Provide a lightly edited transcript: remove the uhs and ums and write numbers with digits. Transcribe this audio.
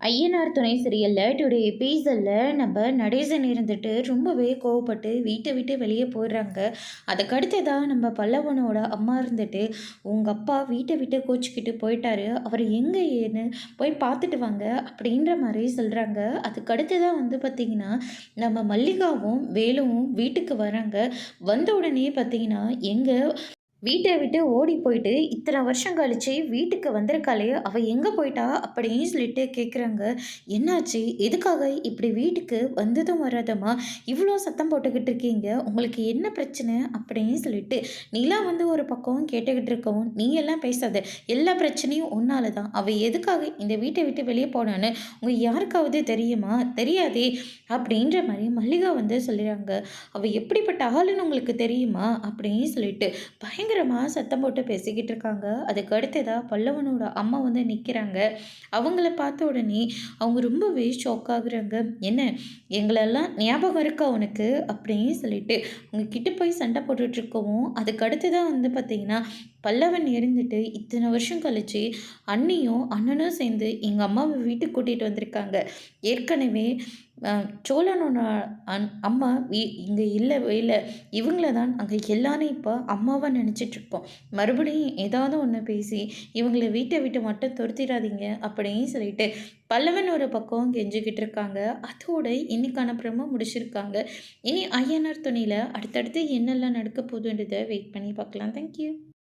ஐயனார் துணை சீரியல்ல டுடே எபிசோட்ல நம்ம நடேசன் இருந்துட்டு ரொம்பவே கோவப்பட்டு வீட்டை விட்டு வெளியே போயிடுறாங்க. அதுக்கடுத்ததா நம்ம பல்லவனோட அம்மா இருந்துட்டு, உங்கள் அப்பா வீட்டை விட்டு கோச்சிக்கிட்டு போயிட்டாரு, அவர் எங்கே ஏன்னு போய் பார்த்துட்டு வாங்க அப்படின்ற மாதிரி சொல்கிறாங்க. அதுக்கடுத்ததான் பார்த்திங்கன்னா நம்ம மல்லிகாவும் வேலுவும் வீட்டுக்கு வராங்க. வந்த உடனே பார்த்திங்கன்னா எங்கள் வீட்டை விட்டு ஓடி போயிட்டு இத்தனை வருஷம் கழிச்சு வீட்டுக்கு வந்திருக்காளே, அவள் எங்கே போயிட்டா அப்படின்னு சொல்லிட்டு கேட்குறாங்க. என்னாச்சு, எதுக்காக இப்படி வீட்டுக்கு வந்ததும் வராதம்மா இவ்வளோ சத்தம் போட்டுக்கிட்டு இருக்கீங்க, உங்களுக்கு என்ன பிரச்சனை அப்படின்னு சொல்லிட்டு நிலா ஒரு பக்கம் கேட்டுக்கிட்டு இருக்கவும், நீ எல்லாம் பேசாத, எல்லா பிரச்சனையும் உன்னால தான், அவள் எதுக்காக இந்த வீட்டை விட்டு வெளியே போனான்னு உங்கள் யாருக்காவது தெரியுமா, தெரியாதே அப்படின்ற மாதிரி மல்லிகா சொல்லிடுறாங்க. அவள் எப்படிப்பட்ட ஆளுன்னு உங்களுக்கு தெரியுமா அப்படின்னு சொல்லிட்டு பயங்கரமாக சத்தம் போட்டு பேசிக்கிட்டு இருக்காங்க. அதுக்கு அடுத்ததா பல்லவனோட அம்மா நிற்கிறாங்க. அவங்கள பார்த்த உடனே அவங்க ரொம்பவே ஷாக் ஆகுறாங்க. என்ன, எங்களெல்லாம் ஞாபகம் இருக்கா உனக்கு அப்படின்னு சொல்லிட்டு அவங்க கிட்ட போய் சண்டை போட்டுட்ருக்கவும், அதுக்கு அடுத்ததான் பார்த்தீங்கன்னா பல்லவன் இருந்துட்டு இத்தனை வருஷம் கழிச்சு அண்ணியும் அண்ணனும் சேர்ந்து எங்கள் அம்மாவை வீட்டுக்கு கூட்டிகிட்டு வந்திருக்காங்க. ஏற்கனவே சோழனோட அம்மா இங்கே இல்லவே இல்லை, இவங்கள தான் அங்கே எல்லாரும் இப்போ அம்மாவாக நினச்சிட்ருக்கோம். மறுபடியும் ஏதாவது ஒன்று பேசி இவங்களை வீட்டை விட்டு மட்டும் துரத்திடாதீங்க அப்படின்னு சொல்லிட்டு பல்லவன் ஒரு பக்கம் கெஞ்சிக்கிட்டு இருக்காங்க. அதோட இன்னைக்கான ப்ரோமோ முடிச்சிருக்காங்க. இனி ஐயனார் துணையில் அடுத்தடுத்து என்னெல்லாம் நடக்க போகுதுன்றதை வெயிட் பண்ணி பார்க்கலாம். தேங்க்யூ.